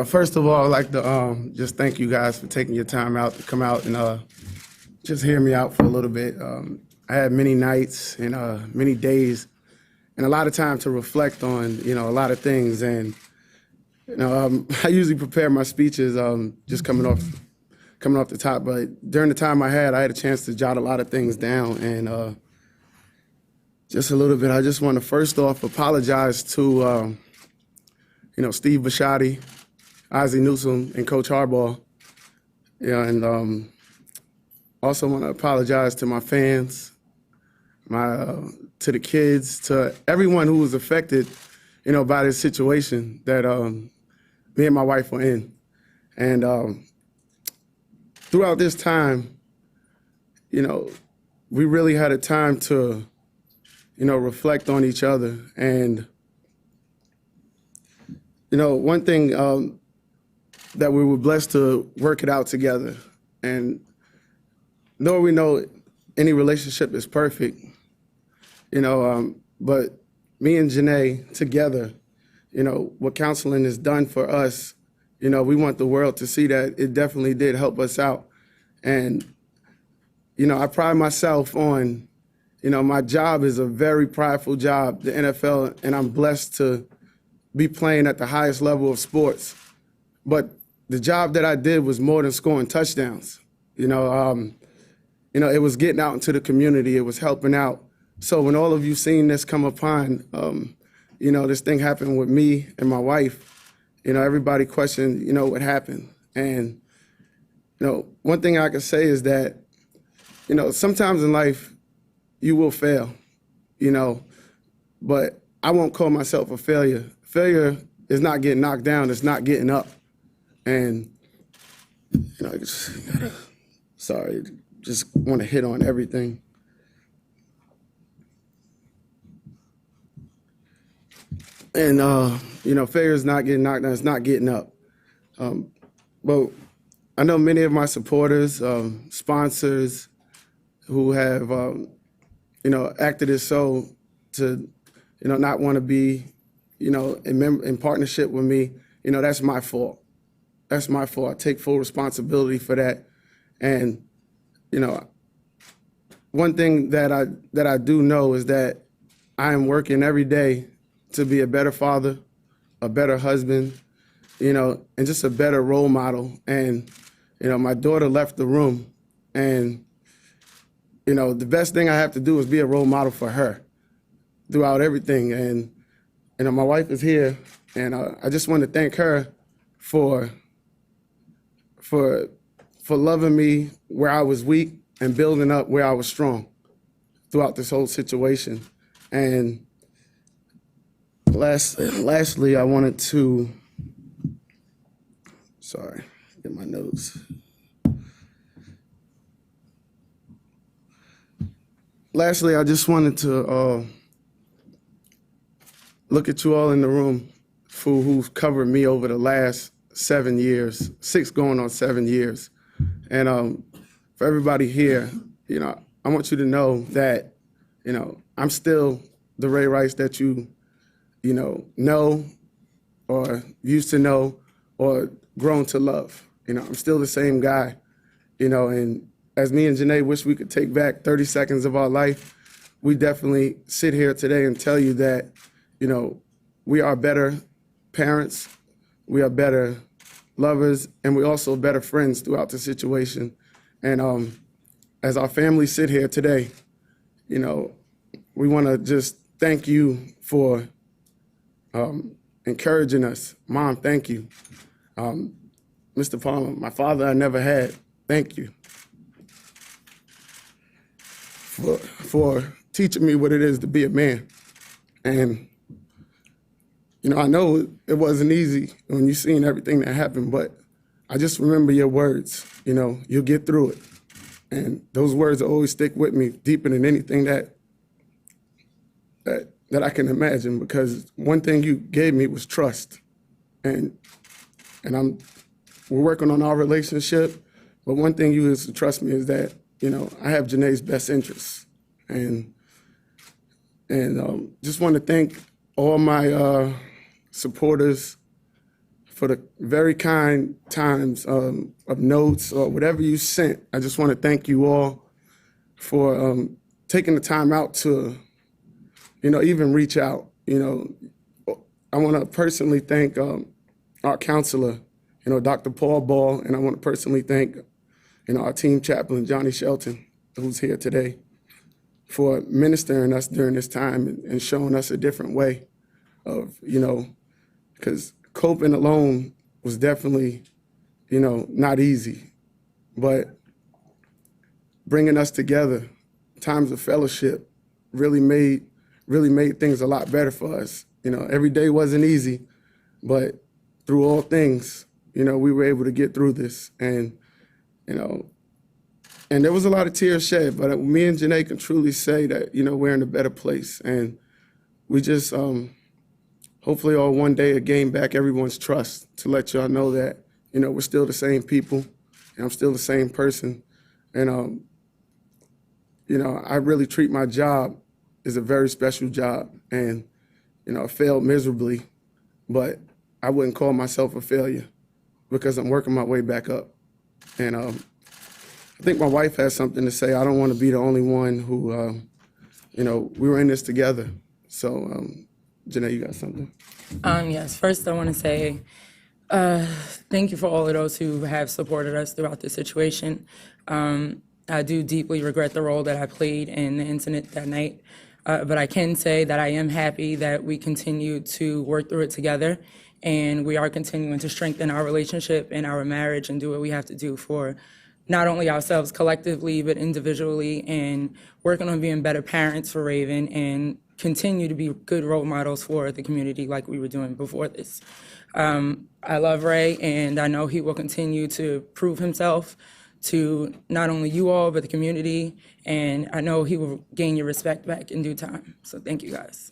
First of all, I'd like to just thank you guys for taking your time out to come out and just hear me out for a little bit. I had many nights and many days and a lot of time to reflect on, a lot of things. And, I usually prepare my speeches just coming off the top. But during the time I had a chance to jot a lot of things down. And just a little bit, I just want to first off apologize to, Steve Bisciotti, Ozzie Newsome, and Coach Harbaugh. And also want to apologize to my fans, to the kids, to everyone who was affected, by this situation that me and my wife were in. And throughout this time, we really had a time to, reflect on each other. And, one thing that we were blessed to work it out together. And though we know any relationship is perfect, but me and Janay together, what counseling has done for us, we want the world to see that it definitely did help us out. And, I pride myself on, my job is a very prideful job, the NFL, and I'm blessed to be playing at the highest level of sports. But the job that I did was more than scoring touchdowns. It was getting out into the community. It was helping out. So when all of you seen this come upon, this thing happened with me and my wife, everybody questioned, what happened. And, one thing I can say is that, sometimes in life you will fail, but I won't call myself a failure. Failure is not getting knocked down. It's not getting up. And, I just want to hit on everything. And, failure is not getting knocked down. It's not getting up. But I know many of my supporters, sponsors who have, acted as so to, not want to be, in partnership with me. That's my fault. That's my fault. I take full responsibility for that. And, one thing that I do know is that I am working every day to be a better father, a better husband, and just a better role model. And, my daughter left the room, and, the best thing I have to do is be a role model for her throughout everything. And, my wife is here, and I just want to thank her for loving me where I was weak and building up where I was strong throughout this whole situation. And lastly, I wanted to, get my notes. Lastly, I just wanted to look at you all in the room who've covered me over the last 7 years, 6 going on 7 years. And for everybody here, I want you to know that, I'm still the Ray Rice that you know or used to know or grown to love. I'm still the same guy, and as me and Janay wish we could take back 30 seconds of our life, we definitely sit here today and tell you that, we are better parents, we are better lovers, and we're also better friends throughout the situation. And as our families sit here today, we want to just thank you for encouraging us. Mom, thank you. Mr. Palmer, my father I never had, thank you for teaching me what it is to be a man. And, I know it wasn't easy when you seen everything that happened, but I just remember your words, you'll get through it. And those words always stick with me deeper than anything that I can imagine, because one thing you gave me was trust. And we're working on our relationship, but one thing you is to trust me is that, I have Janay's best interests. And just want to thank all my supporters, for the very kind times of notes or whatever you sent. I just want to thank you all for taking the time out to, even reach out. I want to personally thank our counselor, Dr. Paul Ball, and I want to personally thank, our team chaplain, Johnny Shelton, who's here today, for ministering us during this time and showing us a different way of, because coping alone was definitely, not easy, but bringing us together, times of fellowship, really made things a lot better for us. Every day wasn't easy, but through all things, we were able to get through this. And, and there was a lot of tears shed, but me and Janay can truly say that, we're in a better place. And we just hopefully all one day gain back everyone's trust to let y'all know that, we're still the same people and I'm still the same person. And, I really treat my job as a very special job. And, I failed miserably, but I wouldn't call myself a failure because I'm working my way back up. And I think my wife has something to say. I don't want to be the only one who, we were in this together. So, Janay, you got something? Yes, first I want to say thank you for all of those who have supported us throughout this situation. I do deeply regret the role that I played in the incident that night, but I can say that I am happy that we continue to work through it together, and we are continuing to strengthen our relationship and our marriage and do what we have to do for not only ourselves collectively, but individually, and working on being better parents for Raven and continue to be good role models for the community like we were doing before this. I love Ray, and I know he will continue to prove himself to not only you all, but the community, and I know he will gain your respect back in due time. So thank you, guys.